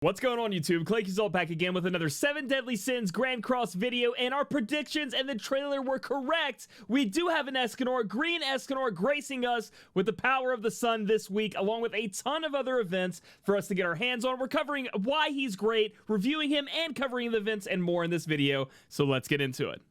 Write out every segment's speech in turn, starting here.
What's going on, YouTube? Claic Yuzolt back again with another 7 Deadly Sins Grand Cross video, and our predictions and the trailer were correct. We do have an Escanor, Green Escanor, gracing us with the power of the sun this week, along with a ton of other events for us to get our hands on. We're covering why he's great, reviewing him, and covering the events and more in this video, so let's get into it.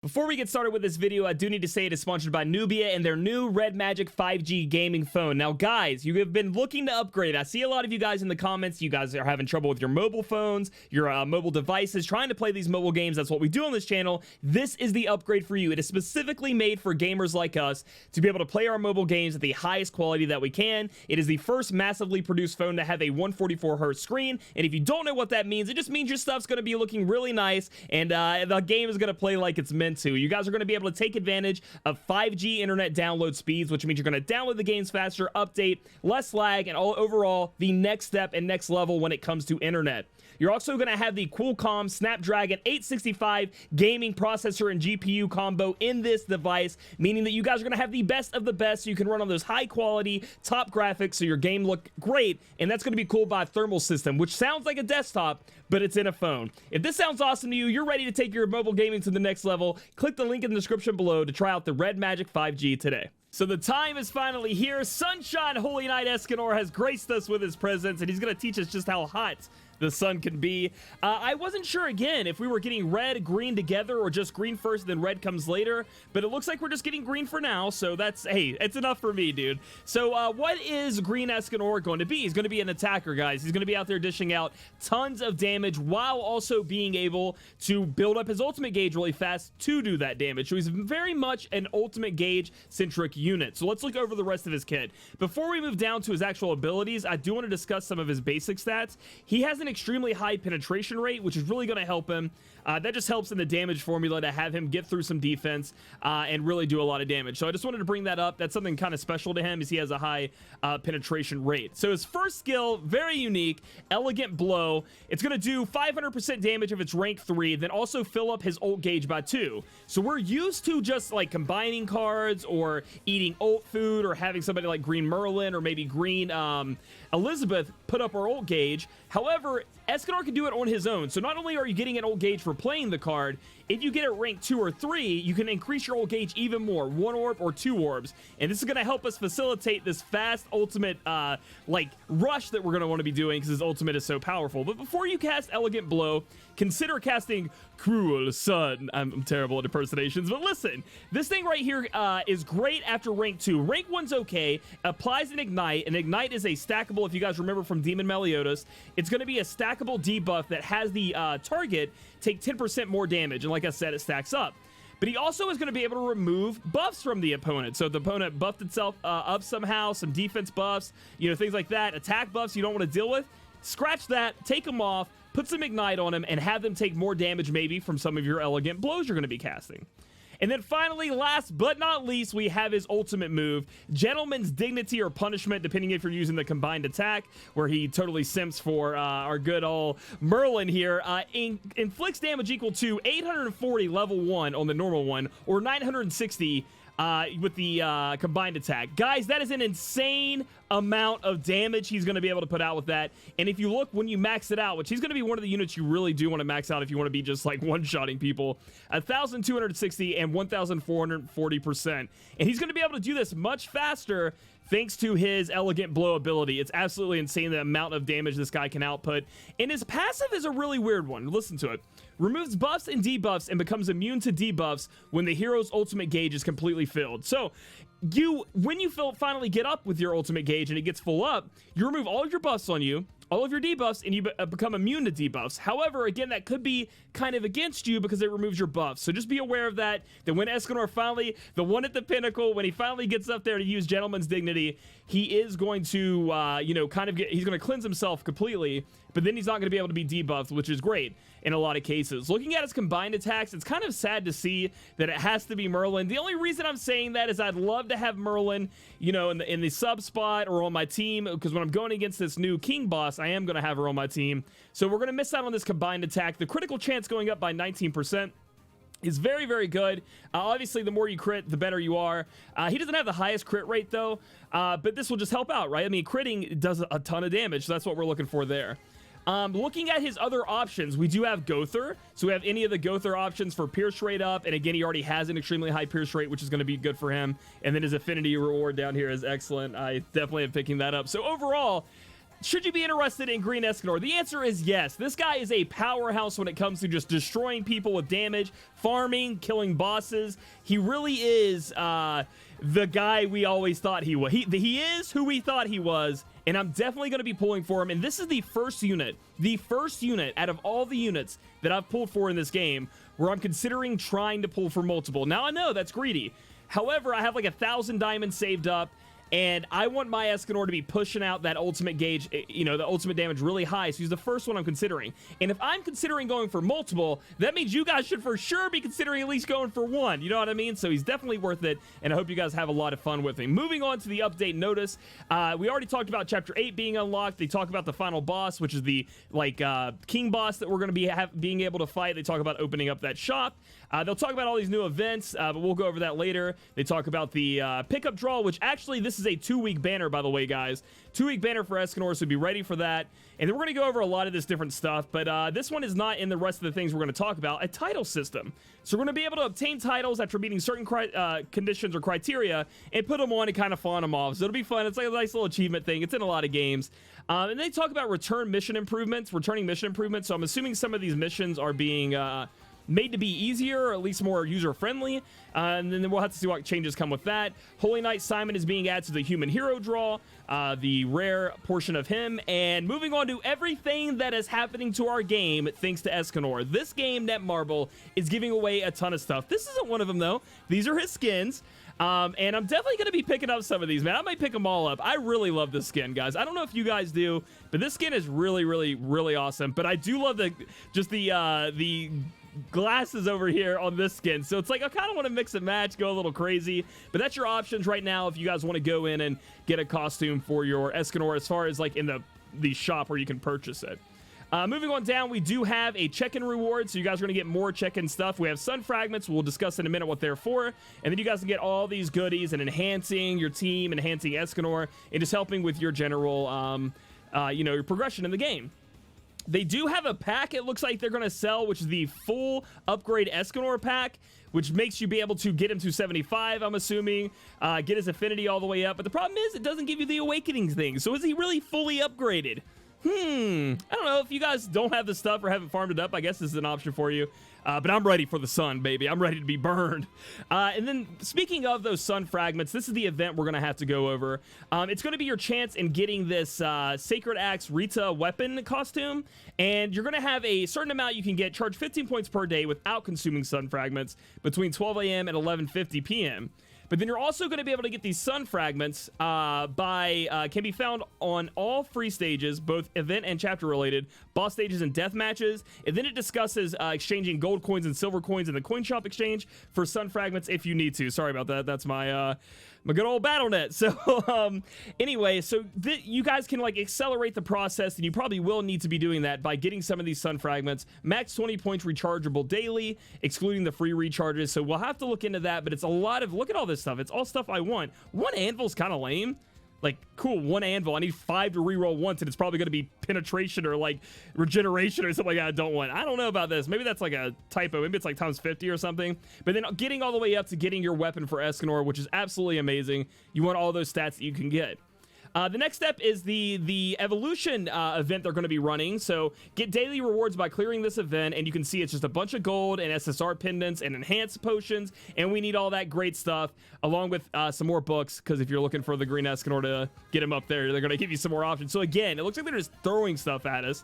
Before we get started with this video, I do need to say it is sponsored by Nubia and their new Red Magic 5G gaming phone. Now, guys, you have been looking to upgrade. I see a lot of you guys in the comments. You guys are having trouble with your mobile phones, your mobile devices, trying to play these mobile games. That's what we do on this channel. This is the upgrade for you. It is specifically made for gamers like us to be able to play our mobile games at the highest quality that we can. It is the first massively produced phone to have a 144Hz screen. And if you don't know what that means, it just means your stuff's going to be looking really nice, and the game is going to play like it's meant to. You guys are going to be able to take advantage of 5G internet download speeds, which means you're going to download the games faster, update, less lag, and overall the next step and next level when it comes to internet. You're also going to have the Qualcomm Snapdragon 865 gaming processor and GPU combo in this device, meaning that you guys are going to have the best of the best, so you can run on those high quality top graphics so your game look great, and that's going to be cooled by a thermal system, which sounds like a desktop, but it's in a phone. If this sounds awesome to you, you're ready to take your mobile gaming to the next level, click the link in the description below to try out the Red Magic 5G today. So the time is finally here. Sunshine Holy Knight Escanor has graced us with his presence, and he's going to teach us just how hot the sun can be. I wasn't sure, again, if we were getting red, green together, or just green first, then red comes later, but it looks like we're just getting green for now, so that's, hey, it's enough for me, dude. So what is Green Escanor going to be? He's going to be an attacker, guys. He's going to be out there dishing out tons of damage while also being able to build up his ultimate gauge really fast to do that damage. So he's very much an ultimate gauge-centric unit. So let's look over the rest of his kit. Before we move down to his actual abilities, I do want to discuss some of his basic stats. He has an extremely high penetration rate, which is really going to help him. That just helps in the damage formula to have him get through some defense and really do a lot of damage. So I just wanted to bring that up. That's something kind of special to him, is he has a high penetration rate. So his first skill, very unique, Elegant Blow. It's going to do 500% damage if it's rank 3, then also fill up his ult gauge by 2. So we're used to just like combining cards or eating ult food or having somebody like Green Merlin or maybe Green Elizabeth put up our ult gauge. However, Escanor can do it on his own. So not only are you getting an ult gauge for playing the card, if you get it rank 2 or 3, you can increase your ult gauge even more, 1 orb or 2 orbs. And this is going to help us facilitate this fast ultimate like rush that we're going to want to be doing, because his ultimate is so powerful. But before you cast Elegant Blow, consider casting Cruel Sun. I'm terrible at impersonations, but listen, this thing right here is great after rank 2. Rank 1's okay, applies an Ignite, and Ignite is a stackable, if you guys remember from Demon Meliodas, it's going to be a stackable debuff that has the target take 10% more damage, and like I said, it stacks up. But he also is going to be able to remove buffs from the opponent. So if the opponent buffed itself up somehow, some defense buffs, you know, things like that, attack buffs you don't want to deal with, scratch that, take them off, put some Ignite on him, and have them take more damage maybe from some of your Elegant Blows you're going to be casting. And then finally, last but not least, we have his ultimate move, Gentleman's Dignity or Punishment, depending if you're using the combined attack, where he totally simps for our good old Merlin here. Inflicts damage equal to 840 level 1 on the normal one, or 960 with the combined attack. Guys, that is an insane amount of damage he's going to be able to put out with that. And if you look, when you max it out, which he's going to be one of the units you really do want to max out if you want to be just like one-shotting people, 1,260 and 1,440%. And he's going to be able to do this much faster thanks to his Elegant Blow ability. It's absolutely insane the amount of damage this guy can output. And his passive is a really weird one. Listen to it. Removes buffs and debuffs and becomes immune to debuffs when the hero's ultimate gauge is completely filled. So when you finally get up with your ultimate gauge and it gets full up, you remove all of your buffs on you, all of your debuffs, and you become immune to debuffs. However, again, that could be kind of against you because it removes your buffs. So just be aware of that. That when Escanor finally, the one at the pinnacle, when he finally gets up there to use Gentleman's Dignity, he is going to, you know, kind of he's going to cleanse himself completely, but then he's not going to be able to be debuffed, which is great in a lot of cases. Looking at his combined attacks, it's kind of sad to see that it has to be Merlin. The only reason I'm saying that is I'd love to have Merlin, you know, in the sub spot or on my team, because when I'm going against this new King boss, I am going to have her on my team. So we're going to miss out on this combined attack. The critical chance going up by 19%. is very, very good. Obviously, the more you crit, the better you are. He doesn't have the highest crit rate, though, but this will just help out, right? I mean, critting does a ton of damage, so that's what we're looking for there. Looking at his other options, we do have Gother. So we have any of the Gother options for Pierce rate up, and again, he already has an extremely high Pierce rate, which is going to be good for him. And then his affinity reward down here is excellent. I definitely am picking that up. So overall, should you be interested in Green Escanor? The answer is yes. This guy is a powerhouse when it comes to just destroying people with damage, farming, killing bosses. He really is the guy we always thought he was. He is who we thought he was, and I'm definitely going to be pulling for him. And this is the first unit out of all the units that I've pulled for in this game where I'm considering trying to pull for multiple. Now, I know that's greedy. However, I have like 1,000 diamonds saved up, and I want my Escanor to be pushing out that ultimate gauge, you know, the ultimate damage really high. So he's the first one I'm considering. And if I'm considering going for multiple, that means you guys should for sure be considering at least going for one. You know what I mean? So he's definitely worth it, and I hope you guys have a lot of fun with him. Moving on to the update notice. We already talked about Chapter 8 being unlocked. They talk about the final boss, which is the, like, king boss that we're going to be being able to fight. They talk about opening up that shop. They'll talk about all these new events, but we'll go over that later. They talk about the pickup draw, which actually, this is a 2-week banner, by the way, guys. 2-week banner for Escanor, so be ready for that. And then we're going to go over a lot of this different stuff, but this one is not in the rest of the things we're going to talk about. A title system. So we're going to be able to obtain titles after meeting certain conditions or criteria and put them on and kind of fawn them off. So it'll be fun. It's like a nice little achievement thing. It's in a lot of games. And they talk about returning mission improvements. So I'm assuming some of these missions are being made to be easier, or at least more user-friendly, and then we'll have to see what changes come with that. Holy Knight Simon is being added to the human hero draw, the rare portion of him, and moving on to everything that is happening to our game thanks to Escanor. This game, Netmarble, is giving away a ton of stuff. This isn't one of them, though. These are his skins. And I'm definitely going to be picking up some of these, man. I might pick them all up. I really love this skin, guys. I don't know if you guys do, but this skin is really, really, really awesome. But I do love the glasses over here on this skin. So it's like I kind of want to mix and match, go a little crazy. But that's your options right now if you guys want to go in and get a costume for your Escanor as far as like in the shop where you can purchase it. Moving on down, we do have a check-in reward, so you guys are going to get more check-in stuff. We have sun fragments. We'll discuss in a minute what they're for. And then you guys can get all these goodies and enhancing your team, enhancing Escanor, and just helping with your general, your progression in the game. They do have a pack it looks like they're going to sell, which is the full upgrade Escanor pack, which makes you be able to get him to 75, I'm assuming, get his affinity all the way up. But the problem is it doesn't give you the awakening thing. So is he really fully upgraded? I don't know. If you guys don't have the stuff or haven't farmed it up, I guess this is an option for you. But I'm ready for the sun, baby. I'm ready to be burned. And then speaking of those sun fragments, this is the event we're going to have to go over. It's going to be your chance in getting this Sacred Axe Rita weapon costume. And you're going to have a certain amount you can get, charge 15 points per day without consuming sun fragments between 12 a.m. and 11:50 p.m. But then you're also going to be able to get these sun fragments can be found on all free stages, both event and chapter related, boss stages and death matches. And then it discusses exchanging gold coins and silver coins in the coin shop exchange for sun fragments if you need to. Sorry about that. That's my good old BattleNet. So anyway, so you guys can like accelerate the process, and you probably will need to be doing that by getting some of these sun fragments. Max 20 points rechargeable daily, excluding the free recharges. So we'll have to look into that, but it's a lot of, look at all this stuff. It's all stuff I want. One anvil's kind of lame. Like, cool, one anvil. I need 5 to reroll once, and it's probably going to be penetration or, like, regeneration or something like that I don't want. I don't know about this. Maybe that's, like, a typo. Maybe it's, like, times 50 or something. But then getting all the way up to getting your weapon for Escanor, which is absolutely amazing. You want all those stats that you can get. The next step is the evolution event they're going to be running. So get daily rewards by clearing this event, and you can see it's just a bunch of gold and SSR pendants and enhanced potions, and we need all that great stuff along with some more books, because if you're looking for the Green Escanor to get him up there, they're going to give you some more options. So again, it looks like they're just throwing stuff at us.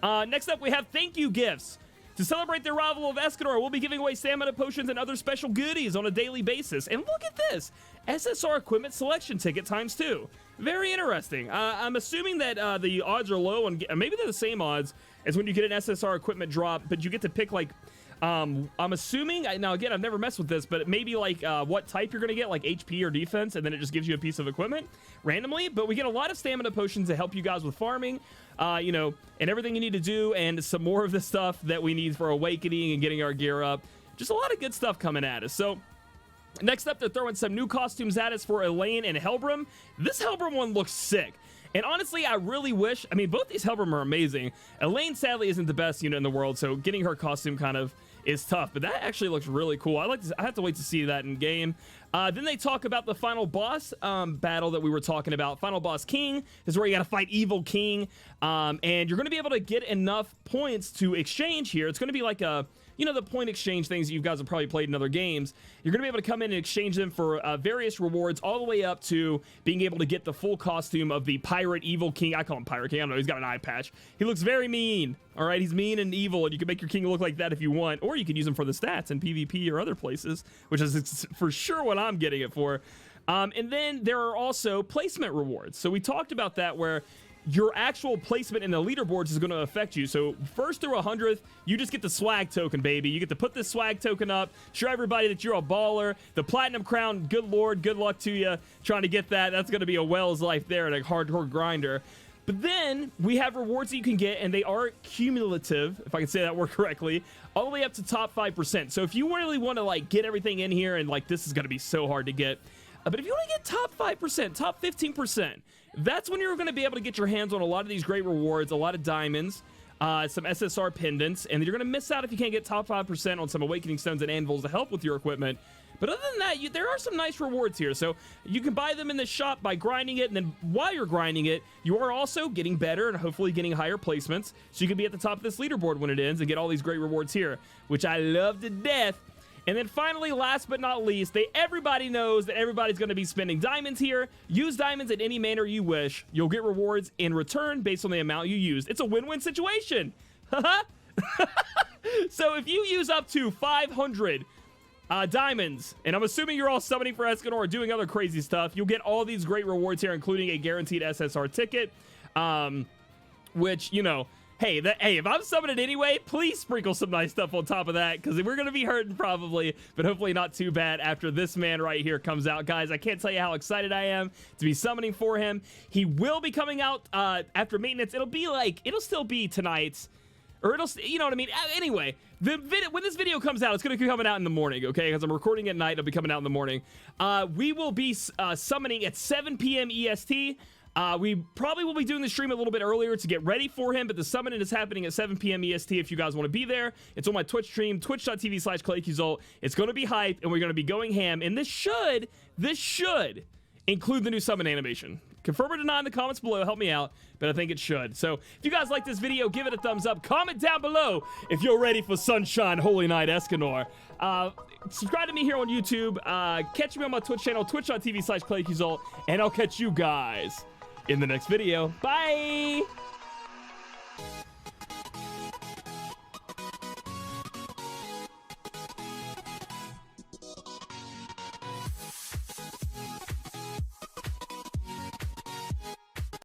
Next up, we have thank you gifts. To celebrate the arrival of Escanor, we'll be giving away stamina potions and other special goodies on a daily basis. And look at this! SSR equipment selection ticket times 2. Very interesting. I'm assuming that the odds are low, and maybe they're the same odds as when you get an SSR equipment drop, but you get to pick, like, I'm assuming, now again, I've never messed with this, but maybe like what type you're going to get, like HP or defense, and then it just gives you a piece of equipment randomly. But we get a lot of stamina potions to help you guys with farming, and everything you need to do, and some more of the stuff that we need for awakening and getting our gear up. just a lot of good stuff coming at us. So next up, they're throwing some new costumes at us for Elaine and Helbram. This Helbram one looks sick. And honestly, I really wish, I mean, both these Helbram are amazing. Elaine sadly isn't the best unit in the world, so getting her costume kind of is tough, but that actually looks really cool. I have to wait to see that in game. Then they talk about the final boss battle that we were talking about. Final boss King is where you got to fight Evil King, and you're going to be able to get enough points to exchange here. It's going to be like a, you know, the point exchange things that you guys have probably played in other games. You're going to be able to come in and exchange them for various rewards, all the way up to being able to get the full costume of the Pirate Evil King. I call him Pirate King. I don't know. He's got an eye patch. He looks very mean. All right, he's mean and evil, and you can make your king look like that if you want, or you can use him for the stats in PvP or other places, which is for sure what I'm getting it for. And then there are also placement rewards. So we talked about that, where your actual placement in the leaderboards is going to affect you. So first through 100th, you just get the swag token, baby. You get to put this swag token up, show everybody that you're a baller. The platinum crown, good lord, good luck to you trying to get that. That's going to be a Wells life there and a hardcore grinder. But then we have rewards that you can get, and they are cumulative, if I can say that word correctly, all the way up to top 5%. So if you really want to like get everything in here, and like this is going to be so hard to get, but if you want to get top 5%, top 15%, that's when you're going to be able to get your hands on a lot of these great rewards, a lot of diamonds, some SSR pendants, and you're going to miss out if you can't get top 5% on some awakening stones and anvils to help with your equipment. But other than that, there are some nice rewards here. So you can buy them in the shop by grinding it, and then while you're grinding it, you are also getting better and hopefully getting higher placements. So you can be at the top of this leaderboard when it ends and get all these great rewards here, which I love to death. And then finally, last but not least, everybody knows that everybody's going to be spending diamonds here. Use diamonds in any manner you wish. You'll get rewards in return based on the amount you used. It's a win-win situation. So if you use up to 500 diamonds, and I'm assuming you're all summoning for Escanor or doing other crazy stuff, you'll get all these great rewards here, including a guaranteed SSR ticket, which, you know, hey, if I'm summoning anyway, please sprinkle some nice stuff on top of that, because we're going to be hurting probably, but hopefully not too bad after this man right here comes out. Guys, I can't tell you how excited I am to be summoning for him. He will be coming out after maintenance. It'll still be tonight's, or you know what I mean? Anyway, when this video comes out, it's going to be coming out in the morning, okay? Because I'm recording at night, it'll be coming out in the morning. We will be summoning at 7 p.m. EST. We probably will be doing the stream a little bit earlier to get ready for him, but the summoning is happening at 7 p.m. EST if you guys want to be there. It's on my Twitch stream, twitch.tv/Claic Yuzolt. It's going to be hype, and we're going to be going ham, and this should include the new summon animation. Confirm or deny in the comments below, help me out, but I think it should. So if you guys like this video, give it a thumbs up. Comment down below if you're ready for Sunshine Holy Night Escanor. Subscribe to me here on YouTube. Catch me on my Twitch channel, twitch.tv/Claic Yuzolt, and I'll catch you guys in the next video. Bye!